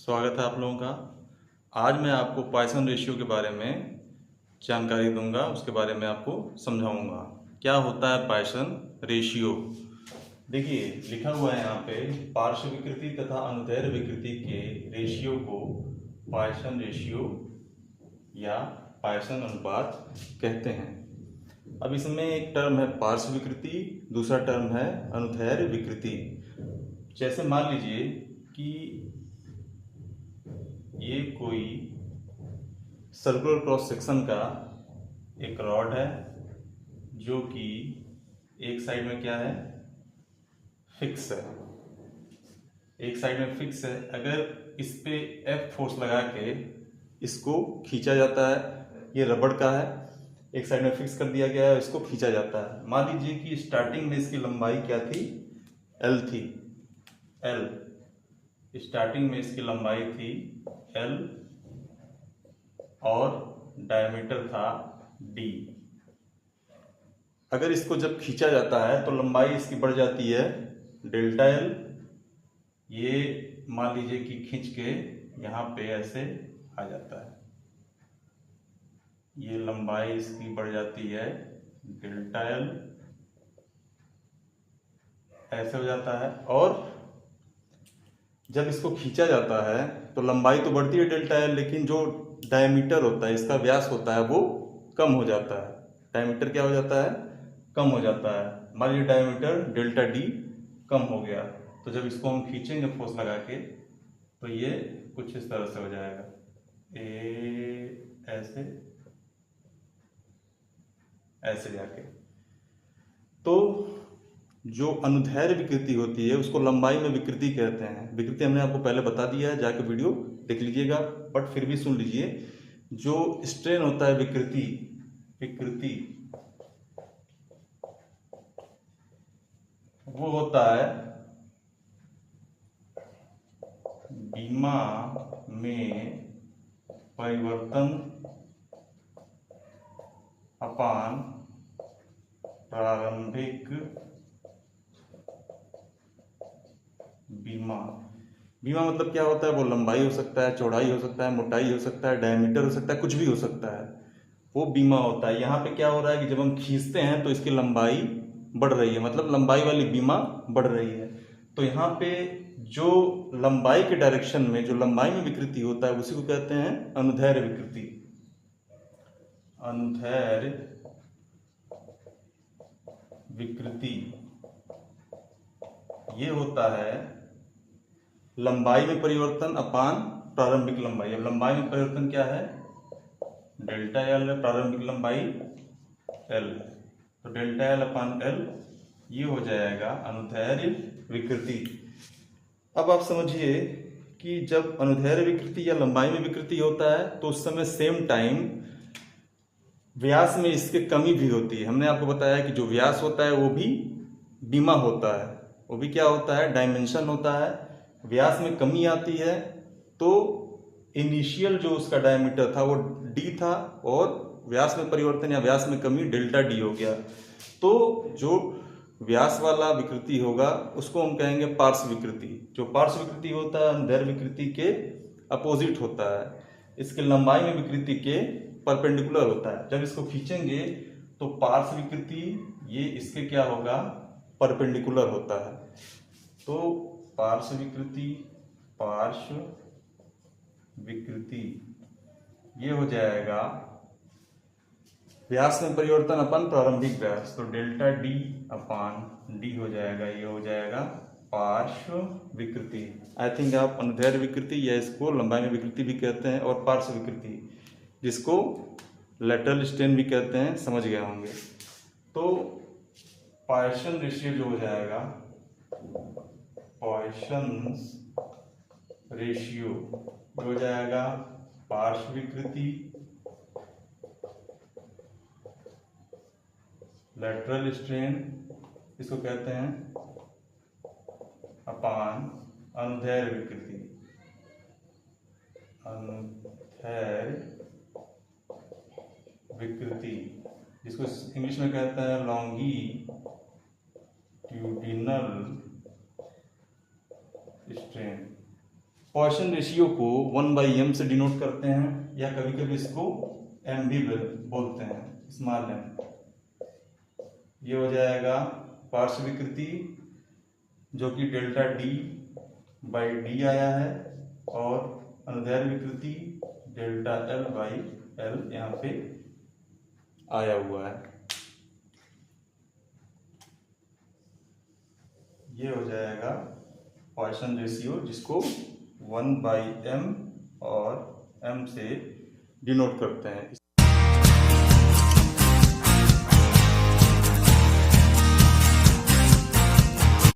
स्वागत है आप लोगों का। आज मैं आपको पॉइसन रेशियो के बारे में जानकारी दूंगा, उसके बारे में आपको समझाऊंगा क्या होता है पॉइसन रेशियो। देखिए लिखा हुआ है यहाँ पे, पार्श्व विकृति तथा अनुदैर्ध्य विकृति के रेशियो को पॉइसन रेशियो या पॉइसन अनुपात कहते हैं। अब इसमें एक टर्म है पार्श्व विकृति, दूसरा टर्म है अनुदैर्ध्य विकृति। जैसे मान लीजिए कि ये कोई सर्कुलर क्रॉस सेक्शन का एक रॉड है जो कि एक साइड में क्या है, फिक्स है, एक साइड में फिक्स है। अगर इस पे F फोर्स लगा के इसको खींचा जाता है, ये रबड़ का है, एक साइड में फिक्स कर दिया गया है, इसको खींचा जाता है। मान लीजिए कि स्टार्टिंग में इसकी लंबाई क्या थी, L थी, L स्टार्टिंग में इसकी लंबाई थी L और डायमीटर था D। अगर इसको जब खींचा जाता है तो लंबाई इसकी बढ़ जाती है डेल्टा L। ये मान लीजिए कि खींच के यहाँ पे ऐसे आ जाता है, ये लंबाई इसकी बढ़ जाती है डेल्टा L, ऐसे हो जाता है। और जब इसको खींचा जाता है तो लंबाई तो बढ़ती है डेल्टा L, लेकिन जो डायमीटर होता है, इसका व्यास होता है, वो कम हो जाता है। डायमीटर क्या हो जाता है, कम हो जाता है। मान लीजिए डायमीटर डेल्टा D कम हो गया, तो जब इसको हम खींचेंगे फोर्स लगा के तो ये कुछ इस तरह से हो जाएगा, ऐसे ऐसे जाके। तो जो अनुदैर्ध्य विकृति होती है उसको लंबाई में विकृति कहते हैं। विकृति हमने आपको पहले बता दिया है, जाके वीडियो देख लीजिएगा, बट फिर भी सुन लीजिए। जो स्ट्रेन होता है विकृति वो होता है बीमा में परिवर्तन अपान प्रारंभिक बीमा। बीमा मतलब क्या होता है, वो लंबाई हो सकता है, चौड़ाई हो सकता है, मोटाई हो सकता है, डायमीटर हो सकता है, कुछ भी हो सकता है, वो बीमा होता है। यहाँ पे क्या हो रहा है कि जब हम खींचते हैं तो इसकी लंबाई बढ़ रही है, मतलब लंबाई वाली बीमा बढ़ रही है। तो यहाँ पे जो लंबाई के डायरेक्शन में, जो लंबाई में विकृति होता है, उसी को कहते हैं अनुदैर्ध्य विकृति। अनुदैर्ध्य विकृति ये होता है लंबाई में परिवर्तन अपान प्रारंभिक लंबाई। अब लंबाई में परिवर्तन क्या है, डेल्टा L है, प्रारंभिक लंबाई L, तो डेल्टा L अपान L ये हो जाएगा अनुदैर्ध्य विकृति। अब आप समझिए कि जब अनुदैर्ध्य विकृति या लंबाई में विकृति होता है तो उस समय सेम टाइम व्यास में इसके कमी भी होती है। हमने आपको बताया कि जो व्यास होता है वो भी बीमा होता है, वो भी क्या होता है, डायमेंशन होता है। व्यास में कमी आती है तो इनिशियल जो उसका डायमीटर था वो D था, और व्यास में परिवर्तन या व्यास में कमी डेल्टा D हो गया। तो जो व्यास वाला विकृति होगा उसको हम कहेंगे पार्श्व विकृति। जो पार्श्व विकृति होता है अनुदैर्ध्य विकृति के अपोजिट होता है, इसके लंबाई में विकृति के परपेंडिकुलर होता है। जब इसको खींचेंगे तो पार्श्व विकृति ये इसके क्या होगा, परपेंडिकुलर होता है। तो पार्श्व विकृति ये हो जाएगा व्यास में परिवर्तन अपन प्रारंभिक व्यास, तो डेल्टा D अपान D हो जाएगा, ये हो जाएगा पार्श्व विकृति। आई थिंक आप अनुदैर्ध्य विकृति या इसको लंबाई में विकृति भी कहते हैं, और पार्श्व विकृति जिसको लेटरल स्ट्रेन भी कहते हैं, समझ गए होंगे। तो पॉइसन रेशियो जो हो जाएगा, पॉइसन रेशियो हो जाएगा पार्श्व विकृति, लेटरल स्ट्रेन इसको कहते हैं, अपान अनुदैर्ध्य विकृति, अनुदैर्ध्य विकृति जिसको इंग्लिश में कहते हैं लॉन्गिट्यूडिनल स्ट्रेन। पॉइसन रेशियो को 1/m से डिनोट करते हैं, या कभी कभी इसको m भी बोलते हैं, स्मॉल m। ये हो जाएगा पार्श्व विकृति जो कि डेल्टा D/D आया है, और अनुदैर्ध्य विकृति डेल्टा L/L यहाँ पे आया हुआ है। ये हो जाएगा पॉइसन रेशियो जिसको 1/m और m से डिनोट करते हैं।